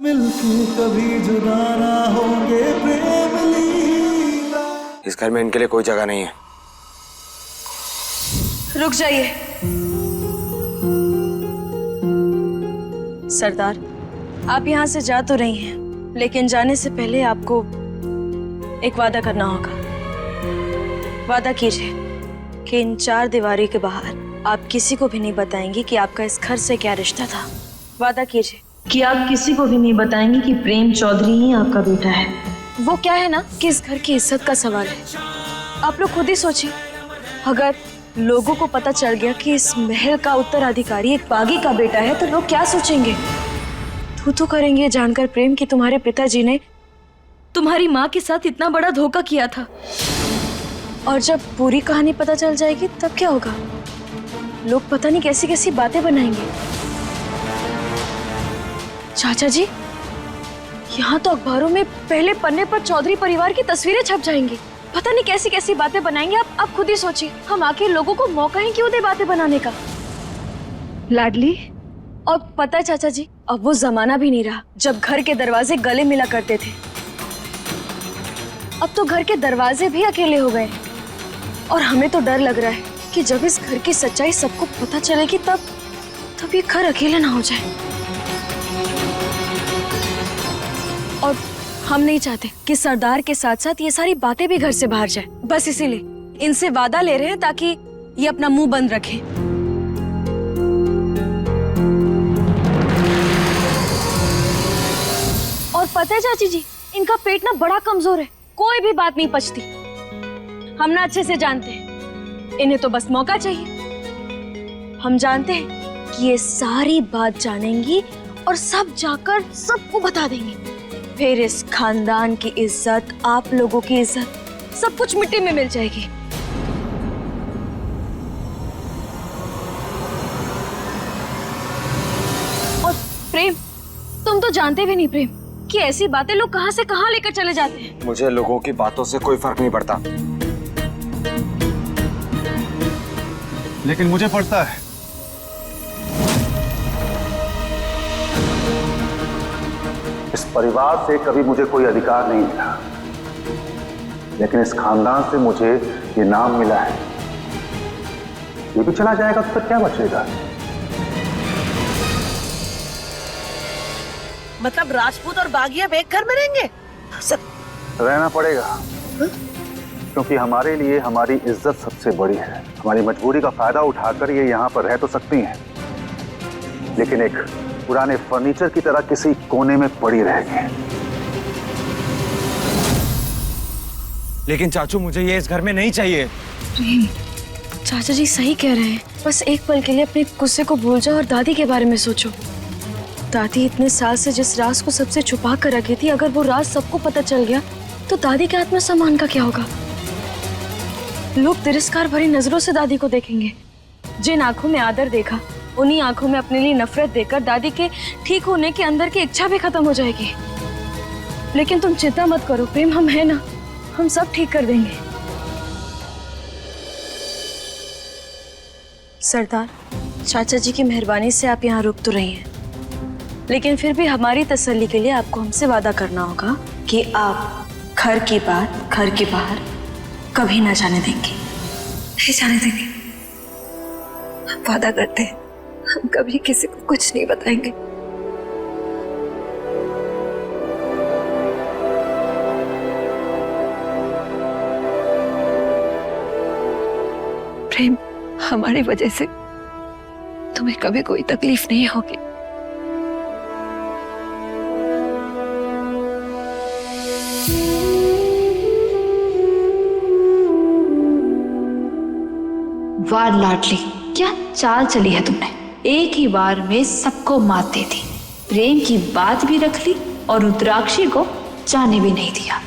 मिलके कभी जुदा ना होंगे प्रेम लीला। इस घर में इनके लिए कोई जगह नहीं है। रुक जाइए सरदार, आप यहाँ से जा तो रही हैं, लेकिन जाने से पहले आपको एक वादा करना होगा। वादा कीजिए कि इन चार दीवारी के बाहर आप किसी को भी नहीं बताएंगी कि आपका इस घर से क्या रिश्ता था। वादा कीजिए कि आप किसी को भी नहीं बताएंगी कि प्रेम चौधरी ही आपका बेटा है। वो क्या है ना कि इस घर की इज्जत का सवाल है। आप लोग खुद ही सोचिए, अगर लोगों को पता चल गया कि इस महल का उत्तराधिकारी एक बागी का बेटा है तो लोग क्या सोचेंगे? तू करेंगे जानकर प्रेम कि तुम्हारे पिताजी ने तुम्हारी माँ के साथ इतना बड़ा धोखा किया था। और जब पूरी कहानी पता चल जाएगी तब क्या होगा? लोग पता नहीं कैसी कैसी बातें बनाएंगे। चाचा जी, यहाँ तो अखबारों में पहले पन्ने पर चौधरी परिवार की तस्वीरें छप जाएंगी। पता नहीं कैसी कैसी बातें बनाएंगे। आप खुद ही सोचिए, हम आखिर लोगों को मौका ही क्यों दे बातें बनाने का? लाडली, और पता है चाचा जी, अब वो जमाना भी नहीं रहा जब घर के दरवाजे गले मिला करते थे। अब तो घर के दरवाजे भी अकेले हो गए। और हमें तो डर लग रहा है कि जब इस घर की सच्चाई सबको पता चलेगी तब ये घर अकेला ना हो जाए। और हम नहीं चाहते कि सरदार के साथ साथ ये सारी बातें भी घर से बाहर जाए। बस इसीलिए इनसे वादा ले रहे हैं ताकि ये अपना मुंह बंद रखें। और पता है चाची जी, इनका पेट ना बड़ा कमजोर है, कोई भी बात नहीं पचती। हम ना अच्छे से जानते हैं, इन्हें तो बस मौका चाहिए। हम जानते हैं कि ये सारी बात जानेंगी और सब जाकर सबको बता देंगी। फिर इस खानदान की इज्जत, आप लोगों की इज्जत, सब कुछ मिट्टी में मिल जाएगी। और प्रेम, तुम तो जानते भी नहीं प्रेम कि ऐसी बातें लोग कहां से कहां लेकर चले जाते हैं। मुझे लोगों की बातों से कोई फर्क नहीं पड़ता। लेकिन मुझे पड़ता है। इस परिवार से कभी मुझे कोई अधिकार नहीं मिला, लेकिन इस खानदान से मुझे ये नाम मिला है। ये भी चला जाएगा तो फिर क्या बचेगा? मतलब राजपूत और बागिया एक घर में रहेंगे? सब रहना पड़ेगा, क्योंकि हमारे लिए हमारी इज्जत सबसे बड़ी है। हमारी मजबूरी का फायदा उठाकर ये यहाँ पर रह तो सकती हैं, लेकिन एक पुराने फर्नीचर की तरह किसी कोने में पड़ी रहेगी। लेकिन चाचू, मुझे ये इस घर में नहीं चाहिए। चाचा जी सही कह रहे हैं। बस एक पल के लिए अपने गुस्से को भूल जाओ और दादी के बारे में सोचो। दादी इतने साल से जिस राज को सबसे छुपा कर रखी थी, अगर वो राज सबको पता चल गया तो दादी के आत्मसम्मान का क्या होगा? लोग तिरस्कार भरी नजरों से दादी को देखेंगे। जिन आंखों में आदर देखा, उन्हीं आंखों में अपने लिए नफरत देकर दादी के ठीक होने के अंदर की इच्छा भी खत्म हो जाएगी। लेकिन तुम चिंता मत करो प्रेम, हम हैं ना, हम सब ठीक कर देंगे। सरदार, चाचा जी की मेहरबानी से आप यहाँ रुक तो रही हैं, लेकिन फिर भी हमारी तसल्ली के लिए आपको हमसे वादा करना होगा कि आप घर की बात घर के बाहर कभी ना जाने देंगे। नहीं जाने देंगे। हम वादा करते हैं, हम कभी किसी को कुछ नहीं बताएंगे। प्रेम, हमारी वजह से तुम्हें कभी कोई तकलीफ नहीं होगी। वाह लाडली, क्या चाल चली है तुमने। एक ही बार में सबको मात दे दी, प्रेम की बात भी रख ली और रुद्राक्षी को जाने भी नहीं दिया।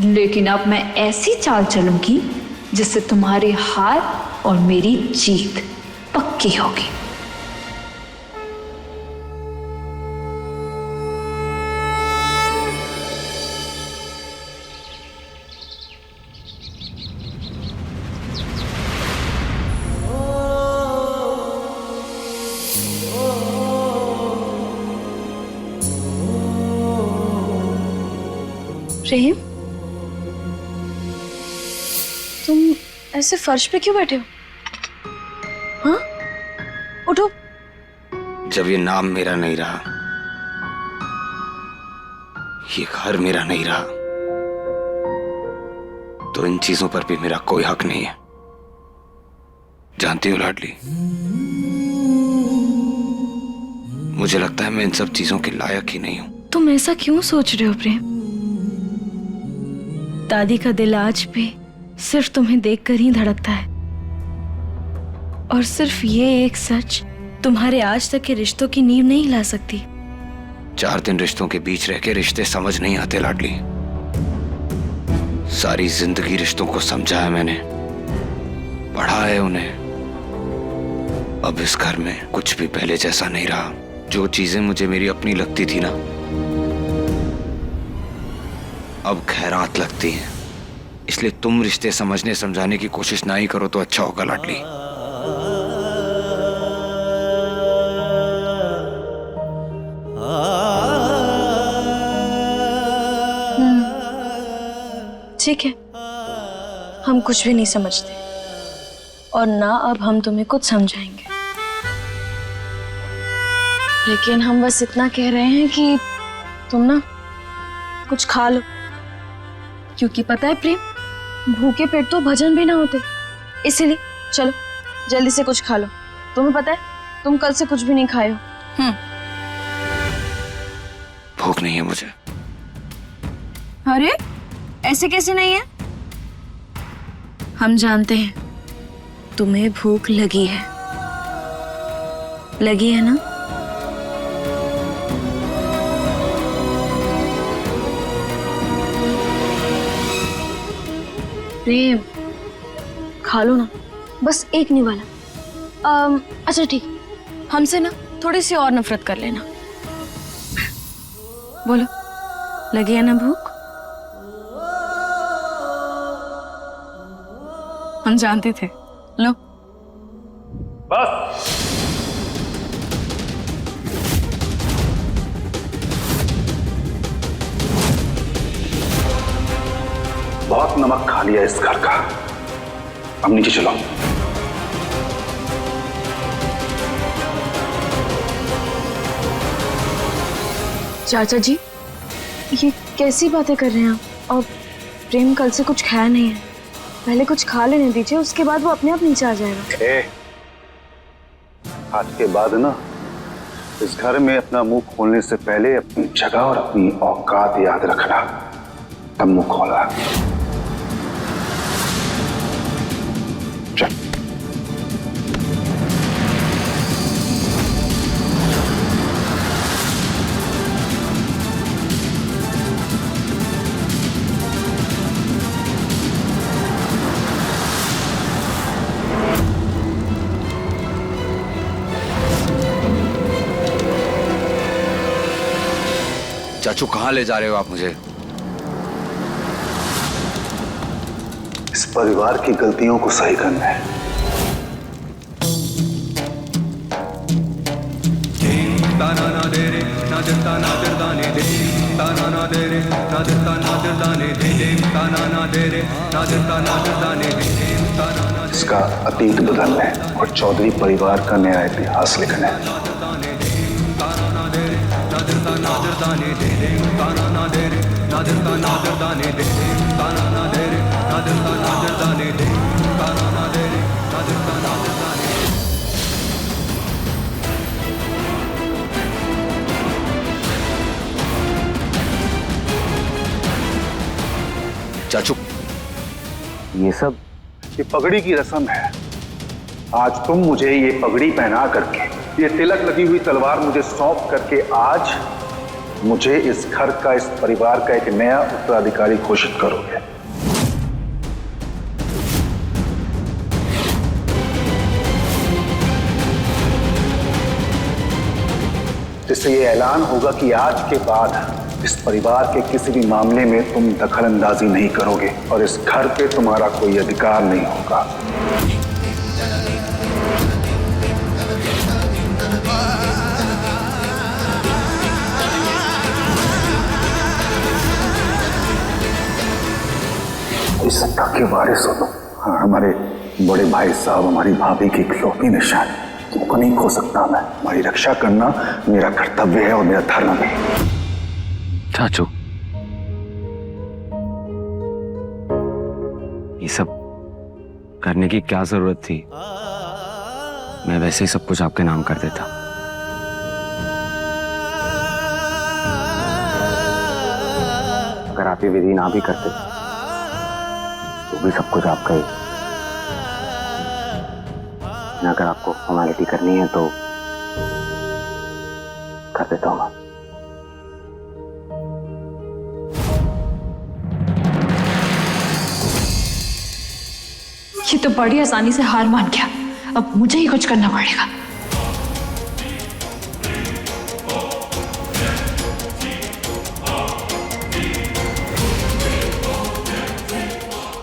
लेकिन अब मैं ऐसी चाल चलूंगी जिससे तुम्हारी हार और मेरी जीत पक्की होगी। प्रेम, तुम ऐसे फर्श पे क्यों बैठे हो? हाँ, उठो। जब ये नाम मेरा नहीं रहा, ये घर मेरा नहीं रहा, तो इन चीजों पर भी मेरा कोई हक नहीं है। जानती हो लाडली, मुझे लगता है मैं इन सब चीजों के लायक ही नहीं हूं। तुम ऐसा क्यों सोच रहे हो प्रेम? दादी का दिल आज भी सिर्फ तुम्हें देखकर ही धड़कता है, और सिर्फ ये एक सच तुम्हारे आज तक के रिश्तों की नींव नहीं ला सकती। 4 दिन रिश्तों के बीच रह के रिश्ते समझ नहीं आते लाडली। सारी जिंदगी रिश्तों को समझा है मैंने, पढ़ा है उन्हें। अब इस घर में कुछ भी पहले जैसा नहीं रहा। जो चीजें मुझे मेरी अपनी लगती थी ना, अब खैरात लगती हैं। इसलिए तुम रिश्ते समझने समझाने की कोशिश ना ही करो तो अच्छा होगा लाडली। ठीक है, हम कुछ भी नहीं समझते, और ना अब हम तुम्हें कुछ समझाएंगे। लेकिन हम बस इतना कह रहे हैं कि तुम ना कुछ खा लो, क्योंकि पता है प्रेम, भूखे पेट तो भजन भी ना होते। इसीलिए चलो जल्दी से कुछ खा लो। तुम्हें पता है तुम कल से कुछ भी नहीं खाए हो। भूख नहीं है मुझे। अरे ऐसे कैसे नहीं है? हम जानते हैं तुम्हें भूख लगी है, लगी है ना? प्रेम, खा लो ना, बस एक निवाला। अच्छा ठीक, हमसे ना थोड़ी सी और नफरत कर लेना। बोलो, लगी है ना भूख? हम जानते थे। लो बस। बहुत नमक खा लिया इस घर का। अब नीचे चलो। चाचा जी, ये कैसी बातें कर रहे हैं आप? और प्रेम कल से कुछ खाया नहीं है, पहले कुछ खा लेने दीजिए, उसके बाद वो अपने आप नीचे आ जाएगा। आज के बाद ना इस घर में अपना मुंह खोलने से पहले अपनी जगह और अपनी औकात याद रखना, तब मुंह खोला। चल। चाचू कहाँ ले जा रहे हो आप मुझे? इस परिवार की गलतियों को सही करना है। इसका अतीत बदलना है और चौधरी परिवार का नया इतिहास लिखना है। चाचू, ये पगड़ी की रस्म है। आज तुम मुझे ये पगड़ी पहना करके, ये तिलक लगी हुई तलवार मुझे सौंप करके आज मुझे इस घर का, इस परिवार का एक नया उत्तराधिकारी घोषित करोगे। जिससे ये ऐलान होगा कि आज के बाद इस परिवार के किसी भी मामले में तुम दखल अंदाजी नहीं करोगे और इस घर पे तुम्हारा कोई अधिकार नहीं होगा। की सत्ता के वारिस हो तुम। हाँ, हमारे बड़े भाई साहब, हमारी भाभी की इकलौती निशान, तुमको नहीं खो सकता मैं। हमारी रक्षा करना मेरा कर्तव्य है और मेरा धर्म भी। चाचू, ये सब करने की क्या जरूरत थी? मैं वैसे ही सब कुछ आपके नाम कर देता। अगर आप ये विधि ना भी करते तो भी सब कुछ आपका ही। अगर आपको फॉर्मेलिटी करनी है तो कर देता हूँ मैं। ये तो बड़ी आसानी से हार मान गया, अब मुझे ही कुछ करना पड़ेगा।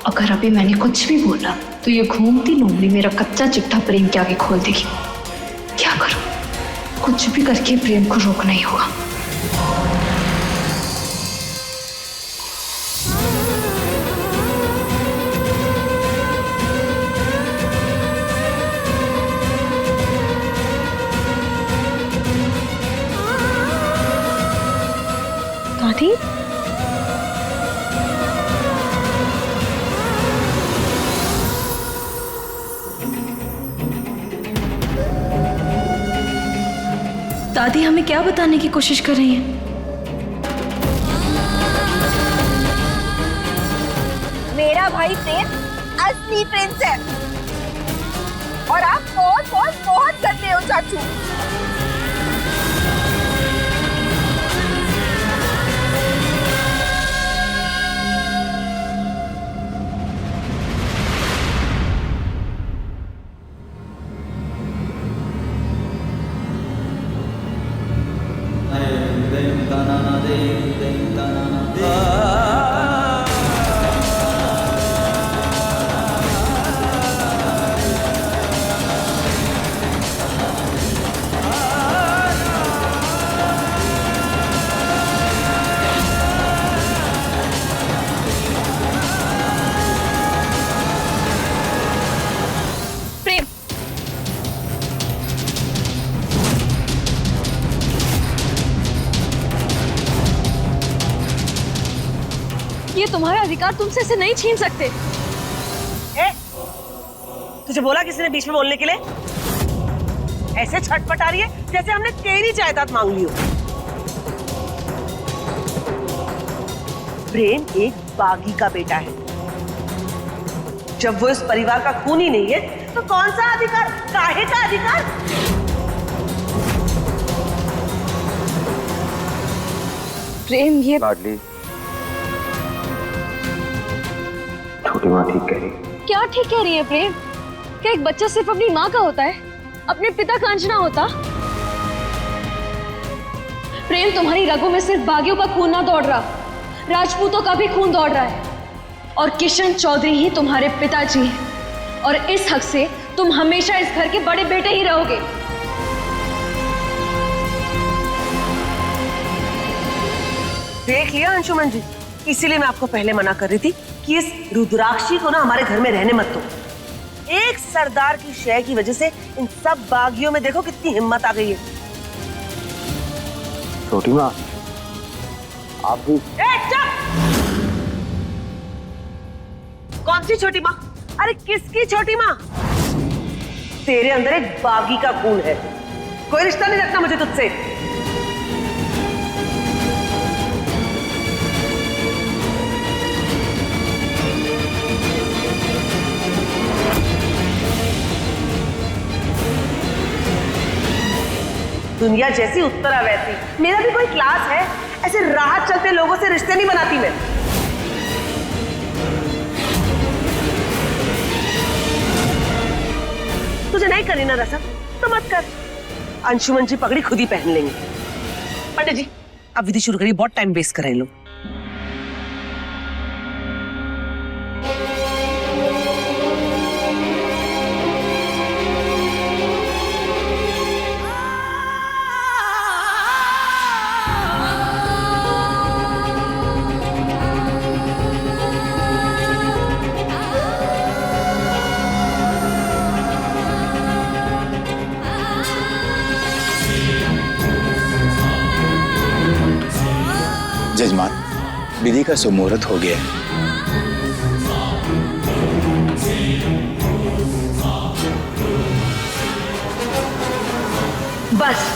अगर अभी मैंने कुछ भी बोला तो ये घूमती लोमड़ी मेरा कच्चा चिट्ठा प्रेम के आगे खोल देगी। क्या करूं? कुछ भी करके प्रेम को रोकना ही होगा। दादी, दादी हमें क्या बताने की कोशिश कर रही हैं? मेरा भाई प्रेम असली प्रिंस है और आप बहुत बहुत बहुत गंदे हो चाचू। प्रेम, ये तुम्हारा अधिकार, तुमसे इसे नहीं छीन सकते। ए, तुझे बोला किसी ने बीच में बोलने के लिए? ऐसे छटपटा रही है जैसे हमने तेरी जायदाद मांग ली हो। प्रेम एक बागी का बेटा है। जब वो इस परिवार का खून ही नहीं है तो कौन सा अधिकार, काहे का अधिकार? प्रेम, ये लाडली, छोटी माँ ठीक कह रही। क्या ठीक कह रही है प्रेम? क्या एक बच्चा सिर्फ अपनी माँ का होता है, अपने पिता का अंश ना होता? प्रेम, तुम्हारी रगों में सिर्फ बागियों का खून ना दौड़ रहा, राजपूतों का भी खून दौड़ रहा है। और किशन चौधरी ही तुम्हारे पिताजी हैं और इस हक से तुम हमेशा इस घर के बड़े बेटे ही रहोगे। देख लिया अंशुमन जी, इसीलिए मैं आपको पहले मना कर रही थी कि इस रुद्राक्षी को ना हमारे घर में रहने मत दो। एक सरदार की शय की वजह से इन सब बागियों में देखो कितनी हिम्मत आ गई है। छोटी माँ, आप भी। चुप! कौन सी छोटी माँ? अरे किसकी छोटी माँ? तेरे अंदर एक बागी का खून है, कोई रिश्ता नहीं रखना मुझे तुझसे। दुनिया जैसी उत्तरा वैसी, मेरा भी कोई क्लास है। ऐसे राह चलते लोगों से रिश्ते नहीं बनाती मैं। तुझे नहीं करनी ना रसम तो मत कर। अंशुमन जी पगड़ी खुद ही पहन लेंगे। पंडित जी, अब विधि शुरू करिए, बहुत टाइम वेस्ट कर रहे हैं लोग। जजमान, विधि का सुमुहूर्त हो गया है। बस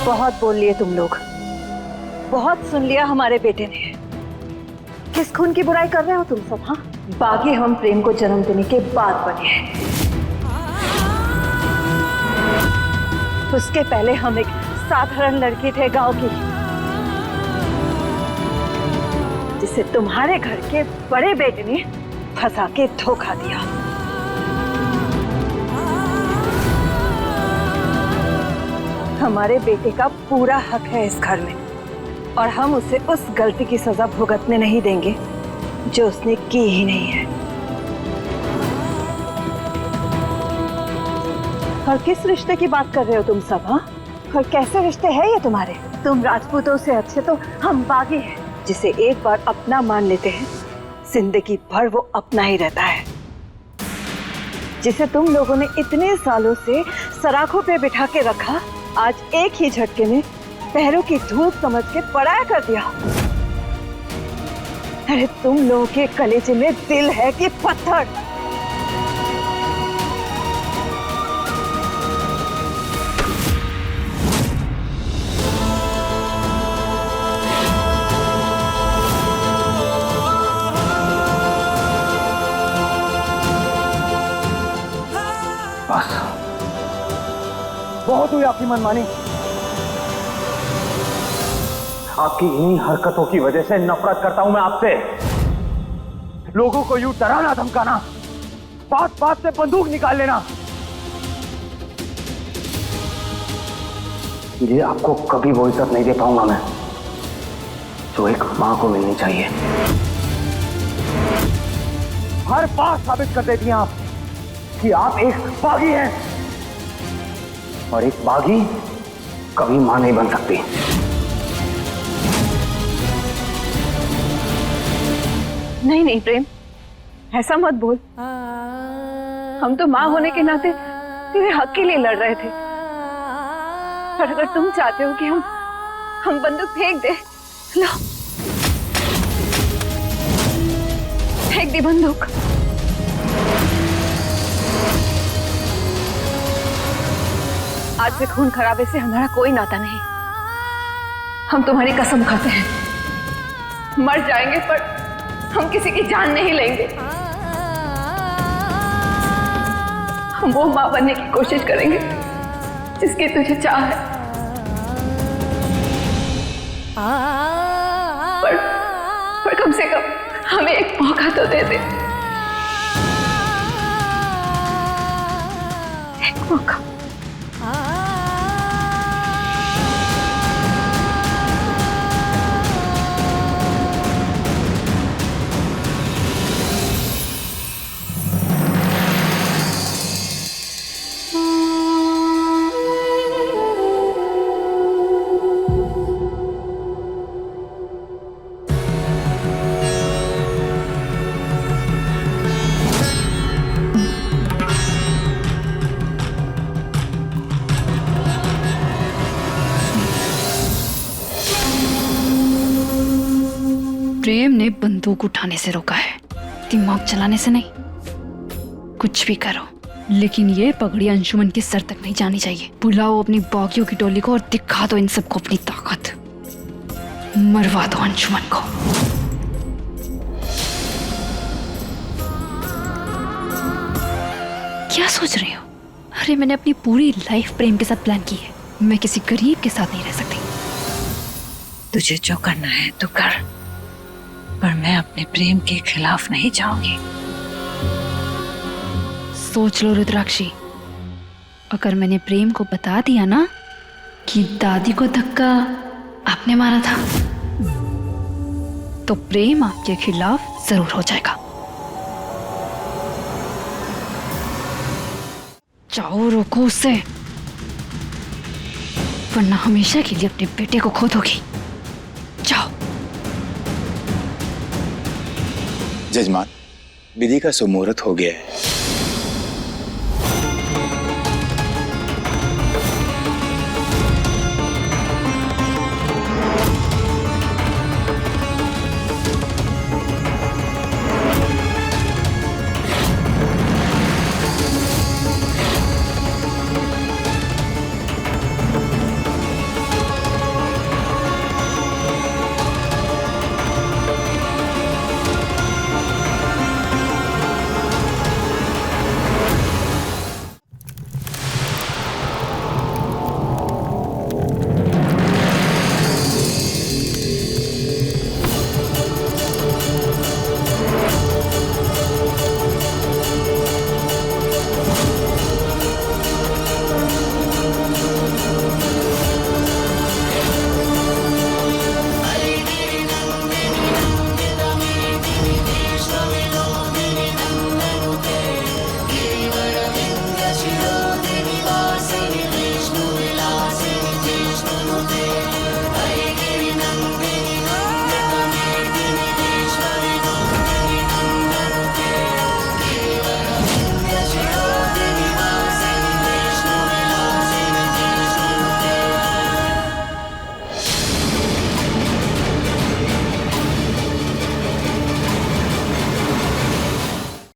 बहुत बोल लिए तुम लोग, बहुत सुन लिया हमारे बेटे ने। किस खून की बुराई कर रहे हो तुम सब? हाँ, बागी हम प्रेम को जन्म देने के बाद बने हैं। उसके पहले हम एक साधारण लड़की थे गांव की, जिसे तुम्हारे घर के बड़े बेटे ने फंसा के धोखा दिया। हमारे बेटे का पूरा हक है इस घर में, और हम उसे उस गलती की सजा भुगतने नहीं देंगे जो उसने की ही नहीं है। और किस रिश्ते की बात कर रहे हो तुम सब? हाँ, और कैसे रिश्ते हैं ये तुम्हारे? तुम राजपूतों से अच्छे तो हम बागी हैं, जिसे एक बार अपना मान लेते हैं जिंदगी भर वो अपना ही रहता है। जिसे तुम लोगों ने इतने सालों से सराखों पे बिठा के रखा, आज एक ही झटके में पैरों की धूप समझ के पराया कर दिया। अरे तुम लोगों के कलेजे में दिल है कि पत्थर? बस बहुत हुई आपकी मनमानी। आपकी इन्हीं हरकतों की वजह से नफरत करता हूं मैं आपसे। लोगों को यूं डराना धमकाना, बात बात से बंदूक निकाल लेना, ये आपको कभी वो इज्जत नहीं दे पाऊंगा मैं जो एक मां को मिलनी चाहिए। हर बात साबित कर देती हैं आप कि आप एक बागी हैं, और एक बागी कभी मां नहीं बन सकती। नहीं नहीं प्रेम, ऐसा मत बोल। हम तो माँ होने के नाते तेरे हक के लिए लड़ रहे थे, पर अगर तुम चाहते हो कि हम बंदूक फेंक दे, लो फेंक दी बंदूक। आज से खून खराबे से हमारा कोई नाता नहीं। हम तुम्हारी कसम खाते हैं, मर जाएंगे पर हम किसी की जान नहीं लेंगे। हम वो मां बनने की कोशिश करेंगे जिसकी तुझे चाह है, पर कम से कम हमें एक मौका तो दे दे, एक मौका। प्रेम ने बंदूक उठाने से रोका है, दिमाग चलाने से नहीं। कुछ भी करो, लेकिन ये पगड़ी अंशुमन के सर तक नहीं जानी चाहिए। बुलाओ अपनी बागियों की टोली को और दिखा दो इन सबको अपनी ताकत। मरवा दो अंशुमन को। क्या सोच रहे हो? अरे मैंने अपनी पूरी लाइफ प्रेम के साथ प्लान की है। मैं किसी गरीब के साथ नहीं रह सकती। तुझे जो करना है तो कर, पर मैं अपने प्रेम के खिलाफ नहीं जाऊंगी। सोच लो रुद्राक्षी, अगर मैंने प्रेम को बता दिया ना कि दादी को धक्का आपने मारा था, तो प्रेम आपके खिलाफ जरूर हो जाएगा। जाओ रोको उसे। वरना हमेशा के लिए अपने बेटे को खो दोगी। जाओ। जजमान, विधि का सुमुहूर्त हो गया है।